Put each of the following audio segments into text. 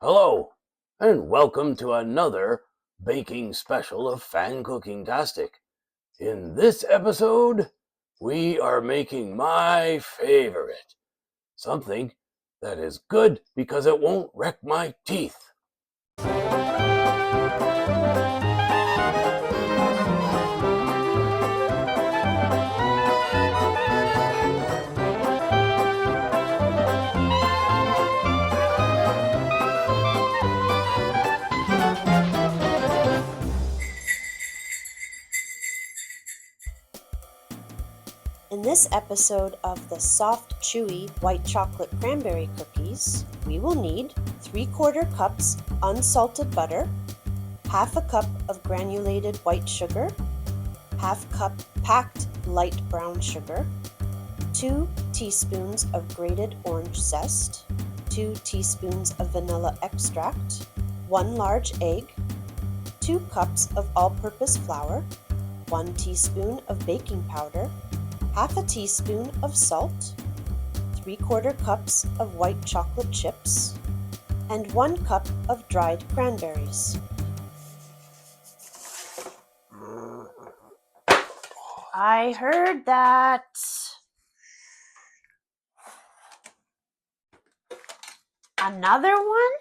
Hello, and welcome to another baking special of FanCookingTastic. In this episode, we are making my favorite, something that is good because it won't wreck my teeth. In this episode of the soft, chewy white chocolate cranberry cookies, we will need 3/4 cups unsalted butter, half a cup of granulated white sugar, half cup packed light brown sugar, 2 teaspoons of grated orange zest, 2 teaspoons of vanilla extract, 1 large egg, 2 cups of all-purpose flour, 1 teaspoon of baking powder, half a teaspoon of salt, 3/4 cups of white chocolate chips, and 1 cup of dried cranberries. I heard that. Another one?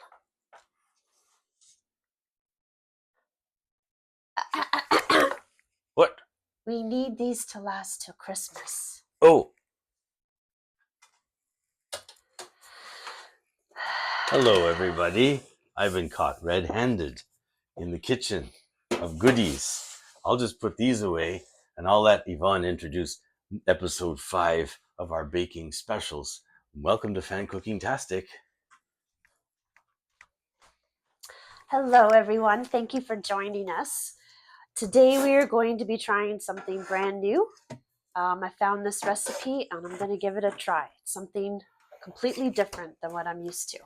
What? We need these to last till Christmas. Oh. Hello, everybody. I've been caught red-handed in the kitchen of goodies. I'll just put these away, and I'll let Yvonne introduce episode 5 of our baking specials. Welcome to FanCookingTastic. Hello, everyone. Thank you for joining us. Today we are going to be trying something brand new. I found this recipe and I'm going to give it a try. It's something completely different than what I'm used to.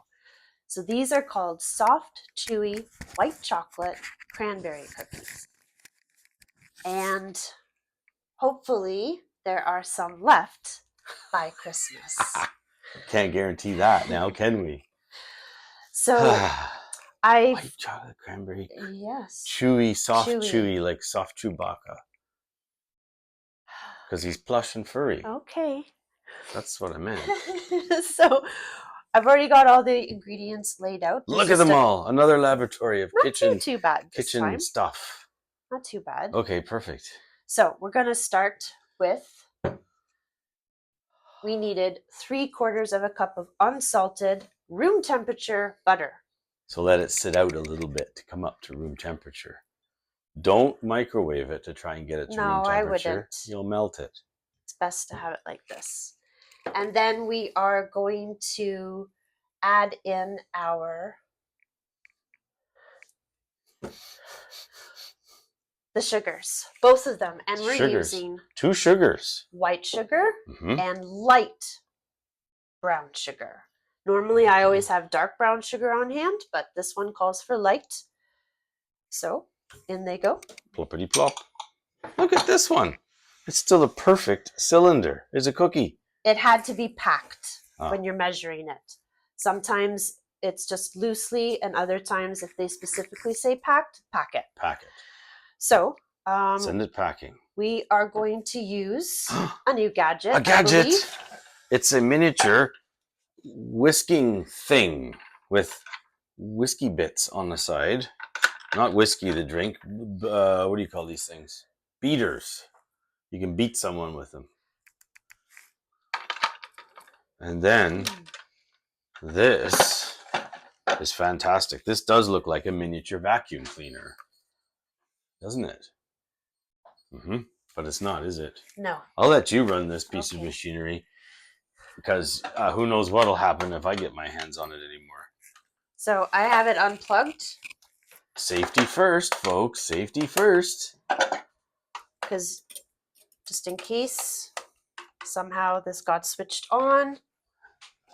So these are called soft, chewy, white chocolate cranberry cookies. And hopefully there are some left by Christmas. Can't guarantee that now, can we? So white chocolate cranberry. Yes. Chewy, soft chewy, like soft Chewbacca. Because he's plush and furry. Okay. That's what I meant. So I've already got all the ingredients laid out. Look at them all. Another laboratory of not kitchen, too bad this kitchen time. stuff. Not too bad. Okay, perfect. So we're going to start with, we needed 3/4 cup of unsalted room temperature butter. So let it sit out a little bit to come up to room temperature. Don't microwave it to try and get it to room temperature. No, I wouldn't. You'll melt it. It's best to have it like this. And then we are going to add in the sugars, both of them. And we're using 2 sugars. White sugar and light brown sugar. Normally I always have dark brown sugar on hand, but this one calls for light. So in they go. Ploppity plop. Look at this one. It's still a perfect cylinder. It's a cookie. It had to be packed when you're measuring it. Sometimes it's just loosely, and other times if they specifically say packed, pack it. Pack it. So send it packing. We are going to use a new gadget. A gadget. It's a miniature whisking thing with whiskey bits on the side. Not whiskey, the drink. What do you call these things? Beaters. You can beat someone with them. And then this is fantastic. This does look like a miniature vacuum cleaner, doesn't it? But it's not, is it? No. I'll let you run this piece of machinery, because who knows what'll happen if I get my hands on it anymore. So I have it unplugged. Safety first, folks. Safety first. Because just in case somehow this got switched on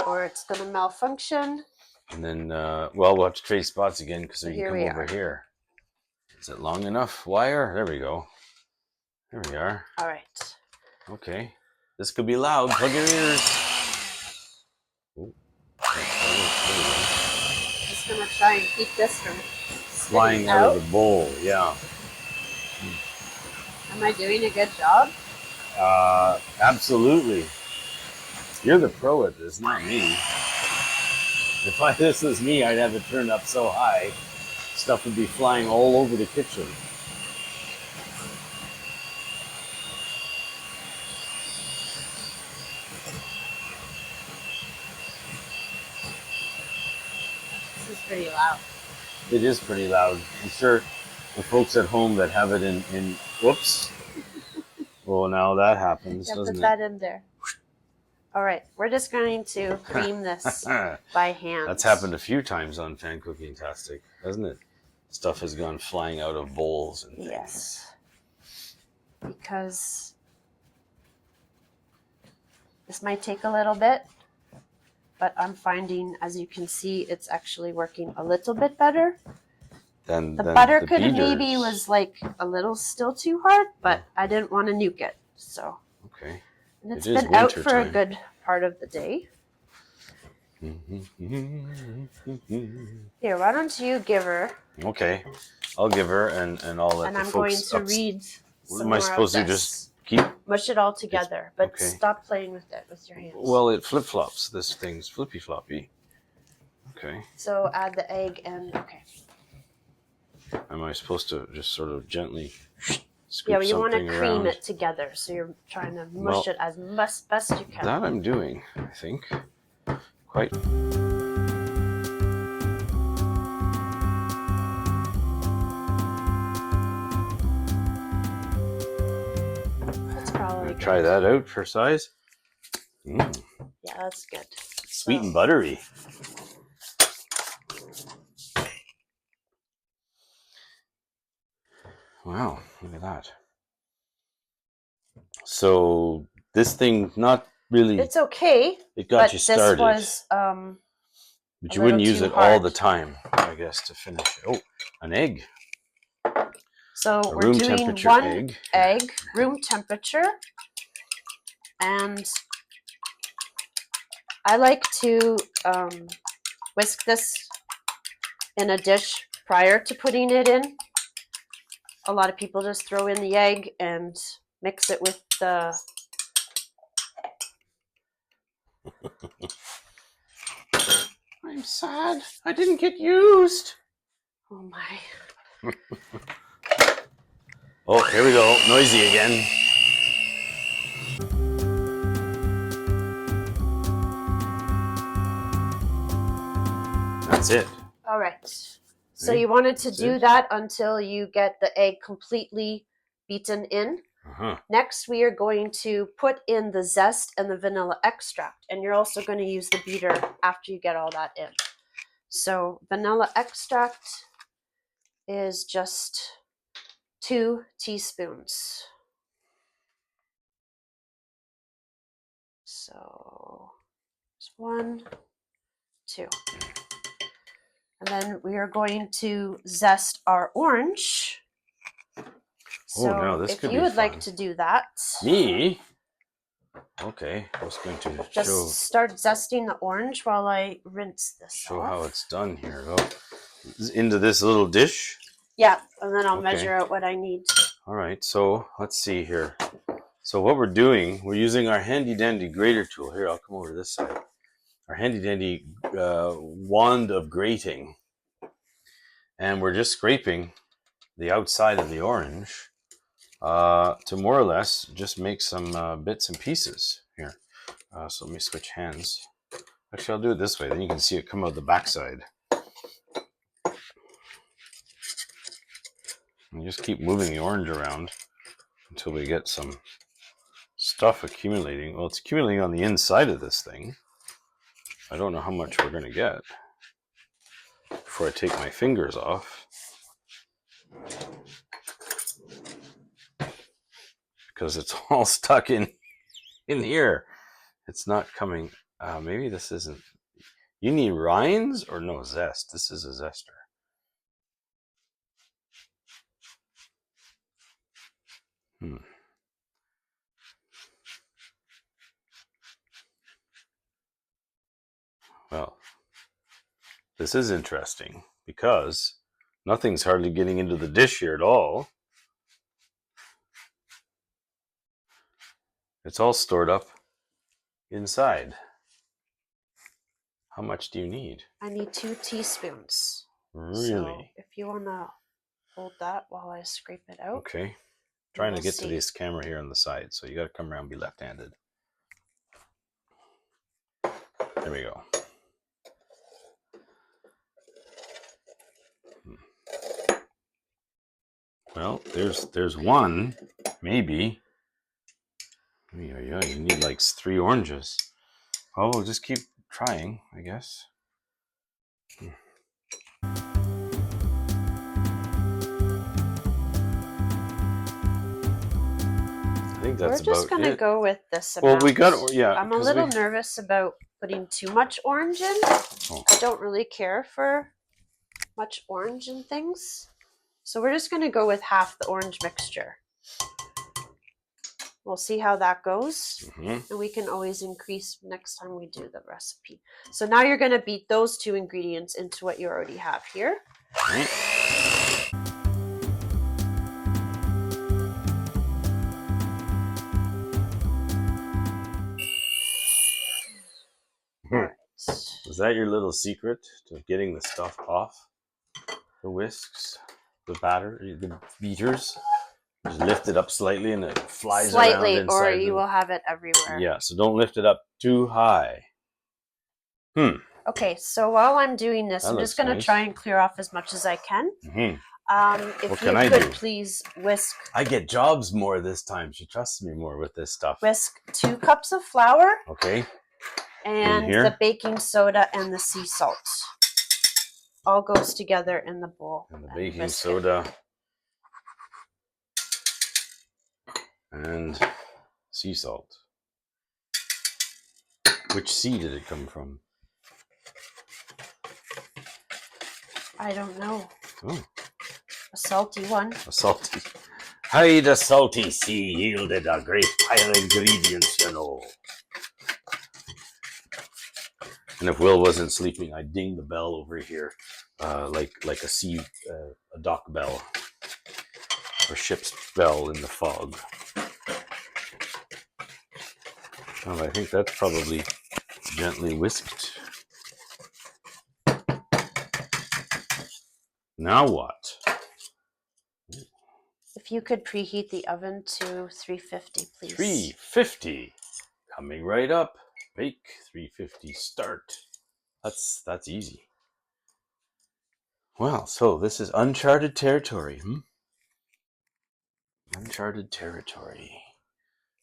or it's going to malfunction. And then, we'll have to trade spots again because we can come over here. Is it long enough wire? There we go. There we are. All right. Okay. This could be loud. Plug your ears. Just going to try and keep this from flying out of the bowl. Yeah. Am I doing a good job? Absolutely. You're the pro at this, not me. If this was me, I'd have it turned up so high, stuff would be flying all over the kitchen. This is pretty loud. It is pretty loud. I'm sure the folks at home that have it in whoops. Well, now that happens, Yeah, doesn't put it? that in there. All right, we're just going to cream this by hand. That's happened a few times on FanCookingTastic, hasn't it? Stuff has gone flying out of bowls and things. Yes. Because this might take a little bit, but I'm finding, as you can see, it's actually working a little bit better. Then the butter the could have beaters. maybe was like a little still too hard, but I didn't want to nuke it. So okay. And it's been out for a good part of the day. Here, why don't you give her? Okay, I'll give her, and I'll let the I'm folks. going to read. Am I supposed to just keep? Mush it all together, but okay. Stop playing with it with your hands. Well, it flip flops. This thing's flippy floppy. Okay. So add the egg and okay. Am I supposed to just sort of gently? Yeah, well, you want to cream around? it together, so you're trying to mush it as best you can. That I'm doing, I think, quite. That's probably good. Try that out for size. Yeah, that's good. Sweet and buttery. Wow, look at that. So this thing, not really. It's okay. It got you started. This was but you wouldn't use it all the time, I guess, to finish it. Oh, an egg. So we're doing one egg, room temperature. And I like to whisk this in a dish prior to putting it in. A lot of people just throw in the egg and mix it with the... I'm sad. I didn't get used. Oh my. Oh, here we go. Noisy again. That's it. All right. So you wanted to do that until you get the egg completely beaten in. Next, we are going to put in the zest and the vanilla extract. And you're also going to use the beater after you get all that in. So vanilla extract is just 2 teaspoons. So just 1, 2. And then we are going to zest our orange. So now this could be if you would fun. Like to do that. Me? Okay, I was going to just start zesting the orange while I rinse this Show off. how it's done here. Go into this little dish. Yeah, and then I'll measure out what I need. All right, so let's see here. So what we're doing, we're using our handy dandy grater tool. Here, I'll come over to this side. Our handy dandy wand of grating. And we're just scraping the outside of the orange to more or less just make some bits and pieces here. So let me switch hands. Actually, I'll do it this way. Then you can see it come out the backside. And just keep moving the orange around until we get some stuff accumulating. Well, it's accumulating on the inside of this thing. I don't know how much we're going to get before I take my fingers off. Because it's all stuck in here. It's not coming. Maybe this isn't. You need rinds or no zest? This is a zester. Well, This is interesting because nothing's hardly getting into the dish here at all. It's all stored up inside. How much do you need? I need 2 teaspoons. Really? So if you want to hold that while I scrape it out. Okay. Trying to get to this camera here on the side, so you got to come around and be left-handed. There we go. Well, there's one, maybe. Yeah, you need like 3 oranges. Oh, we'll just keep trying, I guess. I think that's We're just gonna go with this amount. Well, we got, yeah. I'm a little nervous about putting too much orange in. Oh. I don't really care for much orange in things. So we're just gonna go with half the orange mixture. We'll see how that goes. And we can always increase next time we do the recipe. So now you're gonna beat those 2 ingredients into what you already have here. Is that your little secret to getting the stuff off? The whisks, the batter, the beaters? Just lift it up slightly and it flies around inside. Or you will have it everywhere. Yeah, so don't lift it up too high. Okay, so while I'm doing this, I'm just going to try and clear off as much as I can. If you could please whisk. I get jobs more this time. She trusts me more with this stuff. Whisk 2 cups of flour. Okay. And the baking soda and the sea salt. All goes together in the bowl. And the baking soda and sea salt. Which sea did it come from? I don't know. Oh. A salty one. A salty. Hey, the salty sea yielded a great pile of ingredients, you know. And if Will wasn't sleeping, I'd ding the bell over here, like a dock bell or ship's bell in the fog. Well, I think that's probably gently whisked. Now what? If you could preheat the oven to 350, please. 350, coming right up. Bake 350 start. That's easy. Well, so this is uncharted territory. Uncharted territory.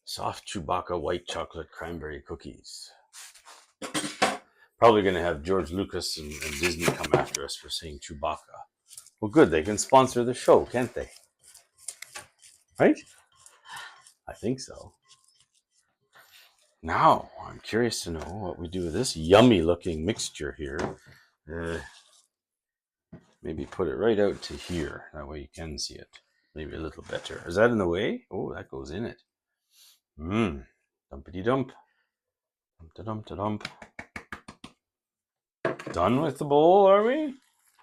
Soft Chewbacca white chocolate cranberry cookies. Probably going to have George Lucas and Disney come after us for saying Chewbacca. Well, good. They can sponsor the show, can't they? Right? I think so. Now, I'm curious to know what we do with this yummy looking mixture here. Maybe put it right out to here. That way you can see it. Maybe a little better. Is that in the way? Oh, that goes in it. Dumpity dump. Dump dump. Done with the bowl, are we?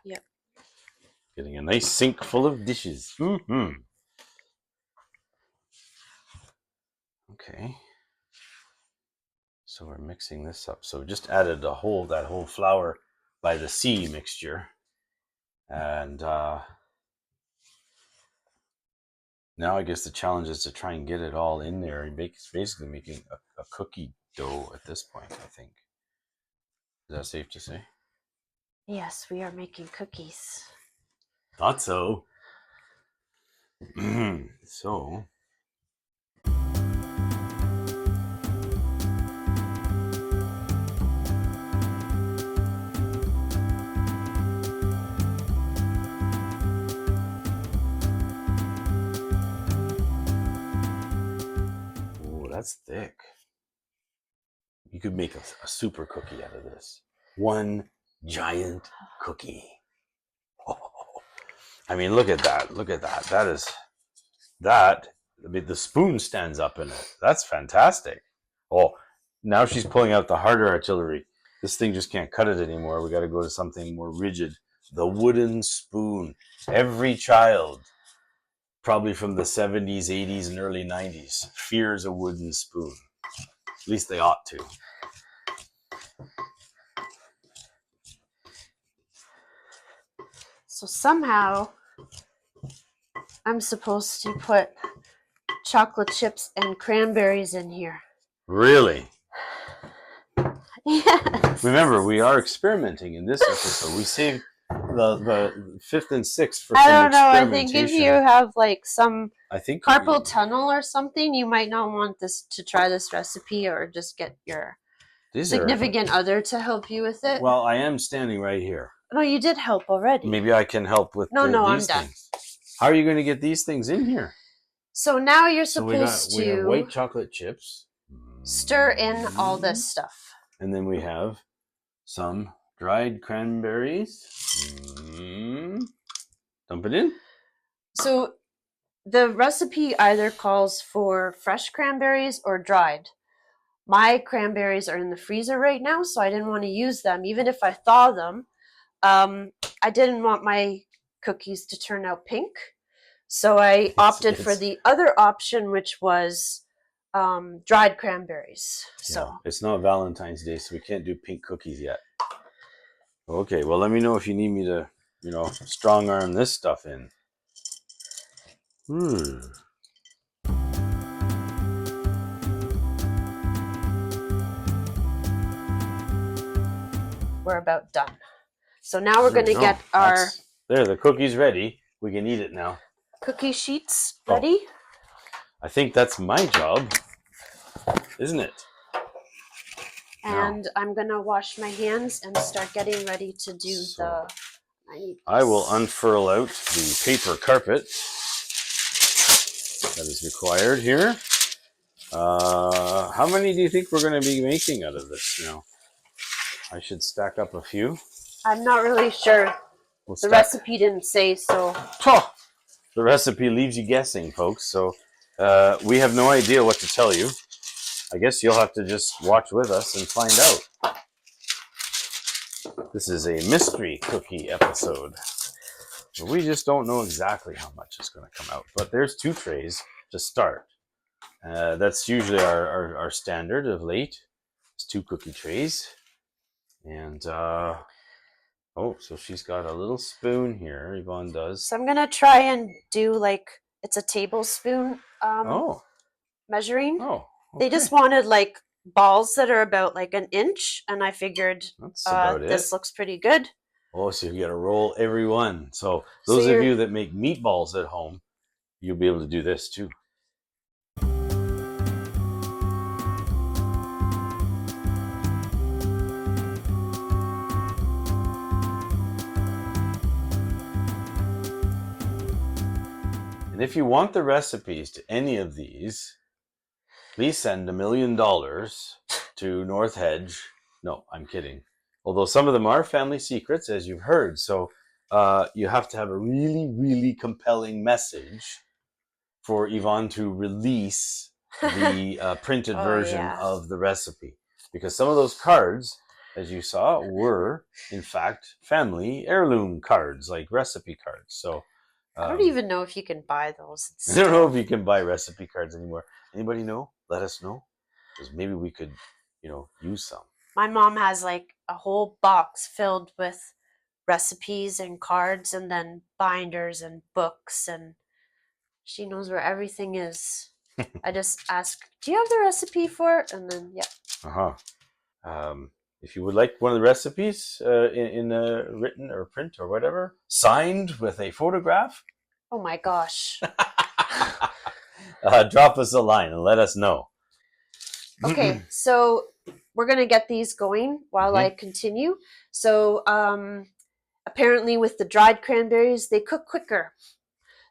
Yep. Getting a nice sink full of dishes. Okay. So we're mixing this up. So we just added that whole flour by the sea mixture. And now I guess the challenge is to try and get it all in there and basically making a cookie dough at this point, I think. Is that safe to say? Yes, we are making cookies. Thought so. So... that's thick. You could make a super cookie out of this. One giant cookie. Oh, I mean, look at that. Look at that. I mean, the spoon stands up in it. That's fantastic. Oh, now she's pulling out the harder artillery. This thing just can't cut it anymore. We got to go to something more rigid. The wooden spoon. Every child, probably from the 70s, 80s, and early 90s, fears a wooden spoon. At least they ought to. So somehow I'm supposed to put chocolate chips and cranberries in here. Really? Yes. Remember, we are experimenting in this episode. We saved the fifth and sixth for I some don't know. I experimentation. think if you have like some I think carpal tunnel or something, you might not want this to try this recipe, or just get your significant other to help you with it. Well, I am standing right here. No, you did help already. Maybe I can help with No, I'm these done. things. How are you going to get these things in here? So now you're supposed we have to white chocolate chips. stir in all this stuff. And then we have some dried cranberries. Dump it in. So the recipe either calls for fresh cranberries or dried. My cranberries are in the freezer right now, so I didn't want to use them. Even if I thaw them, I didn't want my cookies to turn out pink. So I opted for the other option, which was dried cranberries. So yeah, it's not Valentine's Day, so we can't do pink cookies yet. Okay, well, let me know if you need me to, strong arm this stuff in. We're about done. So now we're going to get our... There, the cookie's ready. We can eat it now. Cookie sheets ready. I think that's my job, isn't it? And I'm going to wash my hands and start getting ready to do I will unfurl out the paper carpet that is required here. How many do you think we're going to be making out of this now? I should stack up a few. I'm not really sure. The recipe didn't say, so... The recipe leaves you guessing, folks. So we have no idea what to tell you. I guess you'll have to just watch with us and find out. This is a mystery cookie episode. We just don't know exactly how much is going to come out. But there's 2 trays to start. That's usually our standard of late. It's 2 cookie trays. And, so she's got a little spoon here, Yvonne does. So I'm going to try and do it's a tablespoon measuring. Oh, okay. They just wanted balls that are about an inch, and I figured that's about this looks pretty good. Oh, so you got to roll every one. So those of you that make meatballs at home, you'll be able to do this too. And if you want the recipes to any of these, please send $1 million to North Hedge. No, I'm kidding. Although some of them are family secrets, as you've heard. So you have to have a really, really compelling message for Yvonne to release the printed version of the recipe. Because some of those cards, as you saw, were, in fact, family heirloom cards, like recipe cards. So I don't even know if you can buy those. I don't know if you can buy recipe cards anymore. Anybody know? Let us know. Because maybe we could, use some. My mom has a whole box filled with recipes and cards, and then binders and books, and she knows where everything is. I just ask, do you have the recipe for it? And then, if you would like one of the recipes in written or print or whatever, signed with a photograph. Oh my gosh. Drop us a line and let us know. Okay, so we're going to get these going while I continue. So apparently with the dried cranberries, they cook quicker.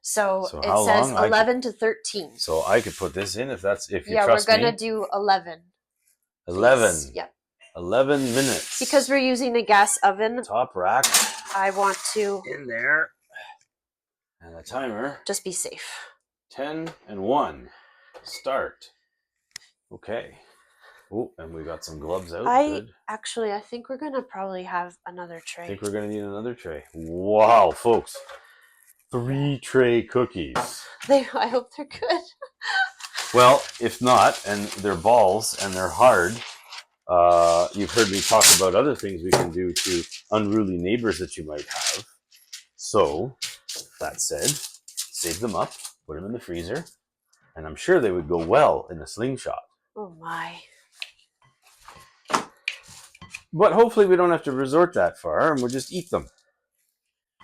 So it says 11 to 13. So I could put this in if you trust me. Yeah, we're going to do 11. 11. Yeah. 11 minutes. Because we're using a gas oven. Top rack. I want to... In there. And the timer. Just be safe. 10 and 1. Start. Okay. Oh, and we got some gloves out. I Good. think we're gonna probably have another tray. I think we're gonna need another tray. Wow, folks. 3 tray cookies. I hope they're good. Well, if not, and they're balls and they're hard, you've heard me talk about other things we can do to unruly neighbors that you might have. So, that said, save them up, put them in the freezer, and I'm sure they would go well in a slingshot. Oh my. But hopefully we don't have to resort that far and we'll just eat them.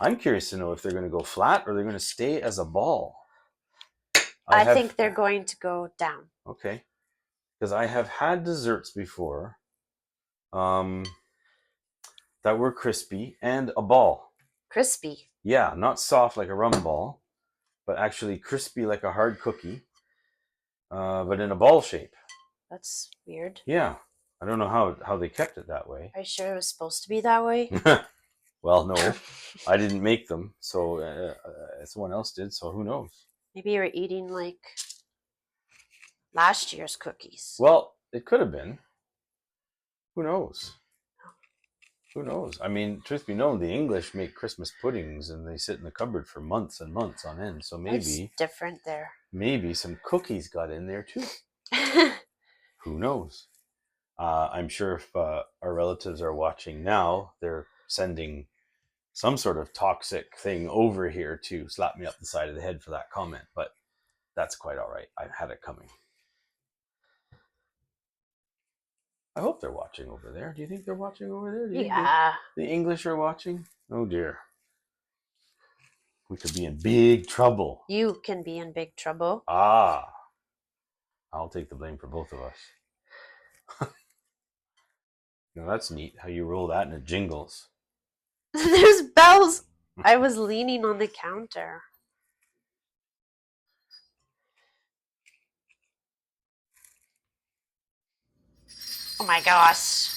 I'm curious to know if they're going to go flat or they're going to stay as a ball. I think they're going to go down. Okay. Because I have had desserts before that were crispy and a ball. Crispy? Yeah, not soft like a rum ball, but actually crispy like a hard cookie, but in a ball shape. That's weird. Yeah. I don't know how they kept it that way. Are you sure it was supposed to be that way? Well, no. I didn't make them, so someone else did, so who knows? Maybe you were eating like last year's cookies. Well, it could have been. Who knows? Who knows? I mean, truth be known, the English make Christmas puddings and they sit in the cupboard for months and months on end. So maybe it's different there. Maybe some cookies got in there too. Who knows? I'm sure if our relatives are watching now, they're sending some sort of toxic thing over here to slap me up the side of the head for that comment. But that's quite all right. I had it coming. I hope they're watching over there. Do you think they're watching over there? Yeah. The English are watching? Oh dear. We could be in big trouble. You can be in big trouble. Ah. I'll take the blame for both of us. Now that's neat how you roll that and it jingles. There's bells. I was leaning on the counter. Oh my gosh.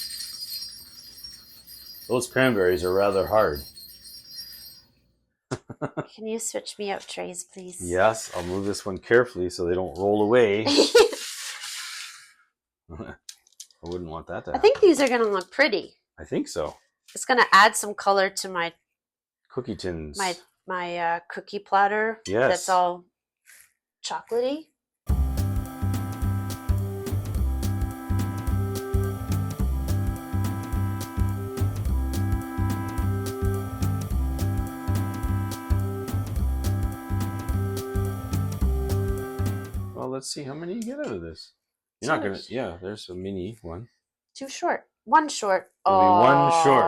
Those cranberries are rather hard. Can you switch me out trays, please? Yes, I'll move this one carefully so they don't roll away. I wouldn't want that to happen. I think these are going to look pretty. I think so. It's going to add some color to my cookie tins. My cookie platter. Yes. That's all chocolatey. Well, let's see how many you get out of this. You're not gonna. Yeah, there's a mini one. Too short. One short. There'll be one short.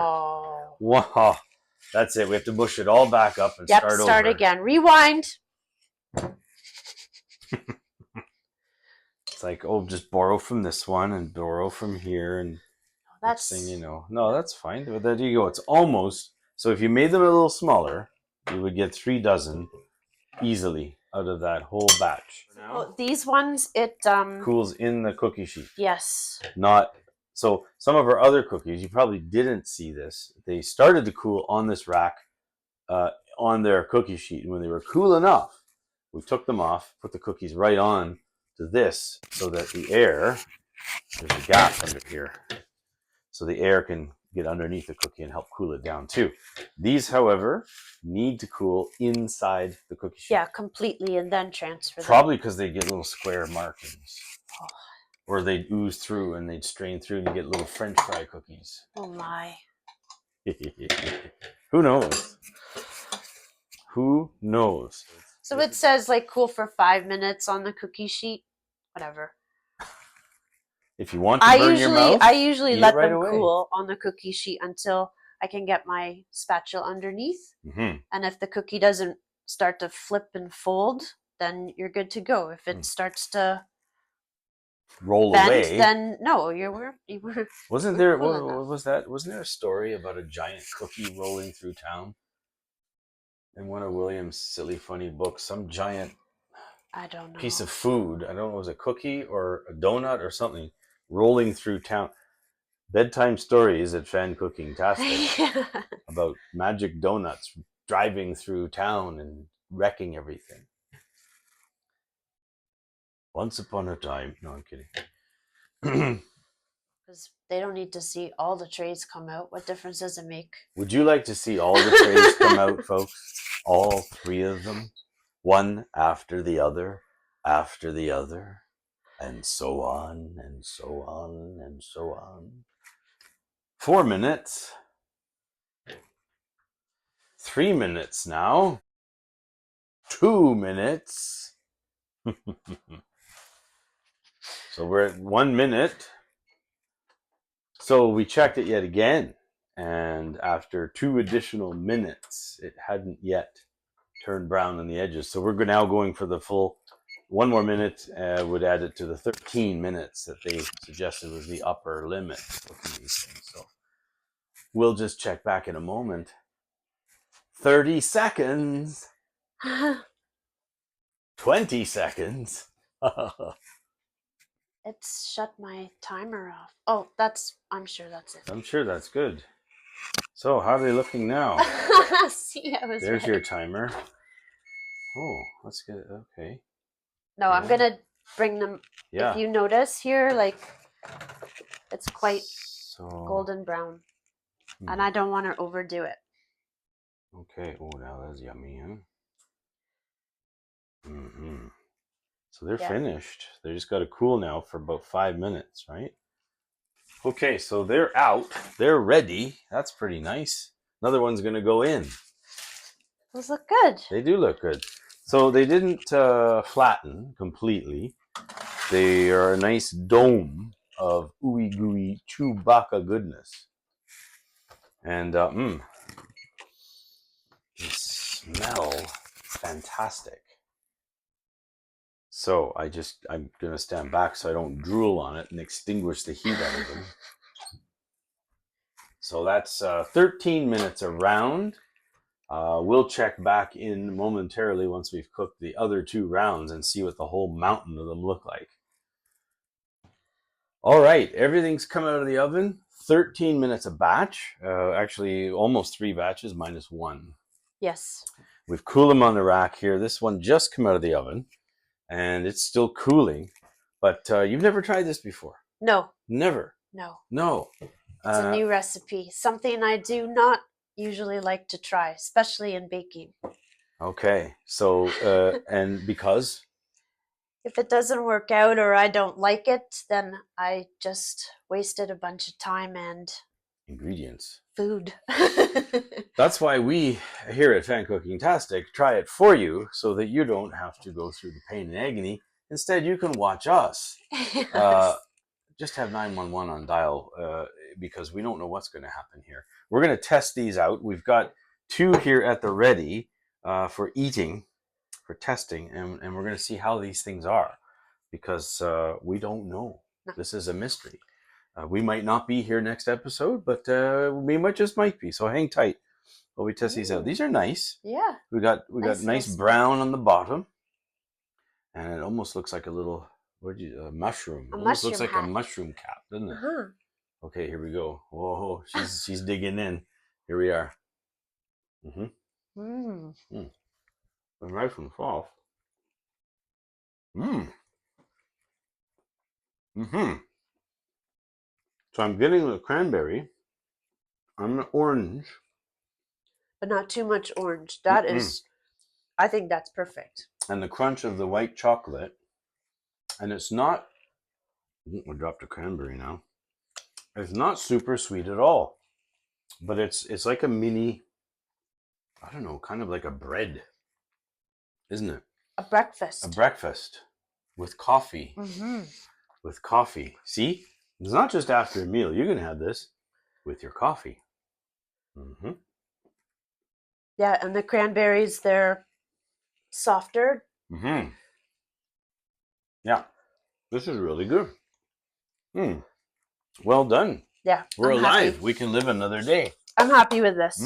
Wow. That's it. We have to mush it all back up and start over. Start again. Rewind. It's like, oh, just borrow from this one and borrow from here, and that's next thing you know. No, that's fine. But there you go. It's almost. So if you made them a little smaller, you would get 3 dozen easily out of that whole batch. Well, these ones, it cools in the cookie sheet. Yes. Not so. Some of our other cookies, you probably didn't see this. They started to cool on this rack, on their cookie sheet, and when they were cool enough, we took them off, put the cookies right on to this, so that the air, there's a gap under here, so the air can get underneath the cookie and help cool it down too. These, however, need to cool inside the cookie sheet. Yeah, completely, and then transfer them. Probably because they get little square markings. Oh. Or they'd ooze through and they'd strain through and you get little French fry cookies. Oh my. Who knows? Who knows? So it says like cool for 5 minutes on the cookie sheet. Whatever. If you want to burn your mouth, I usually let them away. cool on the cookie sheet until I can get my spatula underneath. Mm-hmm. And if the cookie doesn't start to flip and fold, then you're good to go. If it starts to roll bend, away, then no, you were. Wasn't there? What was that? Wasn't there a story about a giant cookie rolling through town? In one of William's silly funny books, some giant, I don't know, piece of food. I don't know, it was a cookie or a donut or something rolling through town. Bedtime stories at FanCookingTastic about magic donuts driving through town and wrecking everything. Once upon a time. No, I'm kidding. Because they don't need to see all the trays come out. What difference does it make? Would you like to see all the trays come out, folks? All 3 of them? One after the other, and so on, and so on, and so on. 4 minutes. 3 minutes now. 2 minutes. So we're at 1 minute. So we checked it yet again. And after 2 additional minutes, it hadn't yet turned brown on the edges. So we're now going for the full 1 more minute. Would add it to the 13 minutes that they suggested was the upper limit for these things. So we'll just check back in a moment. 30 seconds. 20 seconds. It's shut my timer off. Oh, I'm sure that's it. I'm sure that's good. So how are they looking now? See, I was There's ready. your timer. Oh, that's good. Okay. No, I'm going to bring them. Yeah. If you notice here, like, it's quite golden brown. And I don't want to overdo it. Okay. Oh, now that's yummy, huh? Mm-hmm. So they're finished. They just got to cool now for about 5 minutes, right? Okay, so they're out. They're ready. That's pretty nice. Another one's going to go in. Those look good. They do look good. So they didn't flatten completely. They are a nice dome of ooey gooey Chewbacca goodness. And they smell fantastic. So I'm going to stand back so I don't drool on it and extinguish the heat out of them. So that's 13 minutes around. We'll check back in momentarily once we've cooked the other 2 rounds and see what the whole mountain of them look like. All right, everything's come out of the oven. 13 minutes a batch. Actually, almost 3 batches minus 1. Yes. We've cooled them on the rack here. This one just come out of the oven. And it's still cooling, but you've never tried this before? No. Never? No. It's a new recipe, something I do not usually like to try, especially in baking. Okay, so, and because? If it doesn't work out or I don't like it, then I just wasted a bunch of time and ingredients. Food. That's why we here at FanCookingTastic try it for you so that you don't have to go through the pain and agony. Instead, you can watch us. Yes. Just have 911 on dial because we don't know what's going to happen here. We're going to test these out. We've got 2 here at the ready for eating, for testing, and we're going to see how these things are because we don't know. No. This is a mystery. We might not be here next episode, but we might be. So hang tight while we test these out. These are nice. Yeah. We got nice brown on the bottom, and it almost looks like a little mushroom. It almost looks like a mushroom cap, doesn't it? Uh-huh. Okay, here we go. Whoa, she's digging in. Here we are. Nice and soft. So I'm getting the cranberry. I'm the orange. But not too much orange. That is, I think that's perfect. And the crunch of the white chocolate. And it's not, I dropped the cranberry now. It's not super sweet at all. But it's like a mini, I don't know, kind of like a bread. Isn't it? A breakfast. A breakfast with coffee. With coffee. See? It's not just after a meal. You can have this with your coffee. Yeah, and the cranberries, they're softer. Yeah, this is really good. Well done. Yeah. We're alive. Happy. We can live another day. I'm happy with this.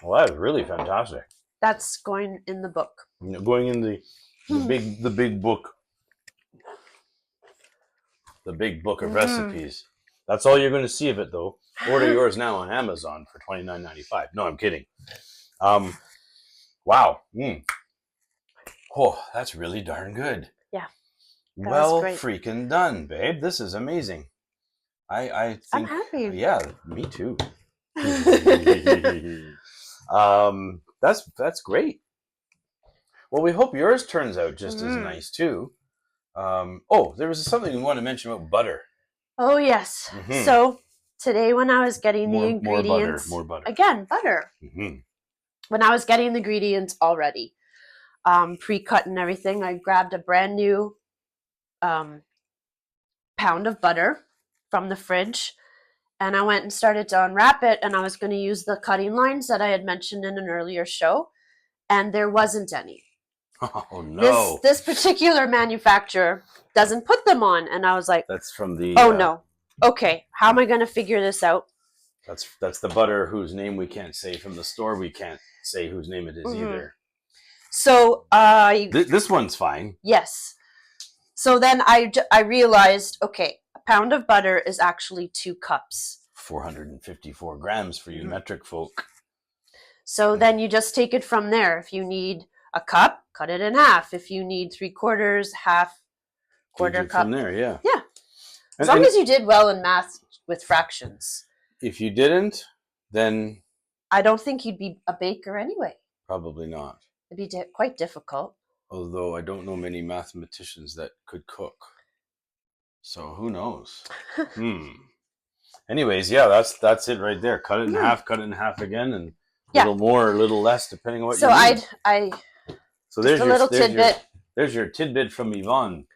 Well, that's really fantastic. That's going in the book. Going in the big book. The big book of recipes. That's all you're going to see of it, though. Order yours now on Amazon for $29.95. No, I'm kidding. Wow. Oh, that's really darn good. Yeah. Well freaking done, babe. This is amazing. I I'm think, happy. yeah, me too. That's great. Well, we hope yours turns out just as nice too. There was something we want to mention about butter. Oh, yes. So today when I was getting the ingredients... More butter. Again, butter. When I was getting the ingredients already, pre-cut and everything, I grabbed a brand new pound of butter from the fridge, and I went and started to unwrap it, and I was going to use the cutting lines that I had mentioned in an earlier show, and there wasn't any. Oh, no. This particular manufacturer doesn't put them on, and I was like, that's from the... oh, no. Okay, how am I going to figure this out? That's the butter whose name we can't say from the store. We can't say whose name it is either. So this one's fine. Yes. So then I realized, okay, a pound of butter is actually 2 cups. 454 grams for you metric folk. So then you just take it from there. If you need a cup, cut it in half. If you need 3/4, half, quarter cup. From there, yeah. Yeah. As long as you did well in math with fractions. If you didn't, then... I don't think you'd be a baker anyway. Probably not. It'd be quite difficult. Although I don't know many mathematicians that could cook. So who knows? Anyways, yeah, that's it right there. Cut it in half, cut it in half again, and a little more, a little less, depending on what you need. So there's your little tidbit. There's your tidbit from Yvonne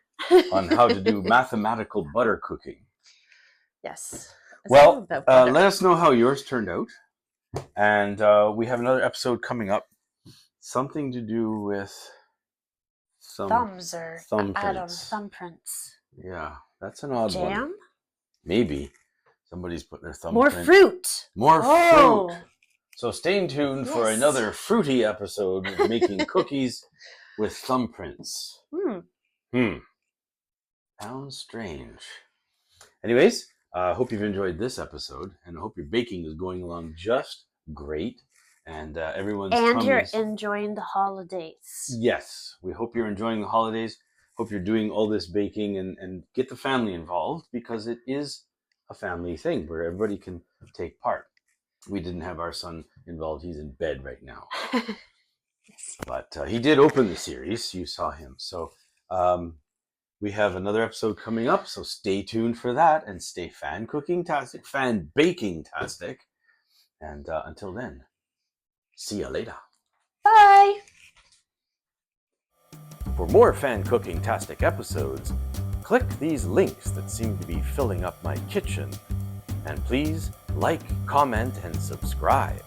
on how to do mathematical butter cooking. Yes. Well, let us know how yours turned out. And we have another episode coming up. Something to do with thumbs or thumbprints. Thumbprints. Yeah, that's an odd one. Jam? Maybe. Somebody's putting their thumbprint. More fruit. More fruit. So stay tuned for another fruity episode of making cookies with thumbprints. Sounds strange. Anyways, I hope you've enjoyed this episode, and I hope your baking is going along just great. And everyone's you're enjoying the holidays. Yes, we hope you're enjoying the holidays. Hope you're doing all this baking and get the family involved, because it is a family thing where everybody can take part. We didn't have our son involved. He's in bed right now. But he did open the series. You saw him. So we have another episode coming up. So stay tuned for that, and stay FanCookingTastic, FanBakingTastic. And until then, see you later. Bye. For more FanCookingTastic episodes, click these links that seem to be filling up my kitchen. And please like, comment, and subscribe.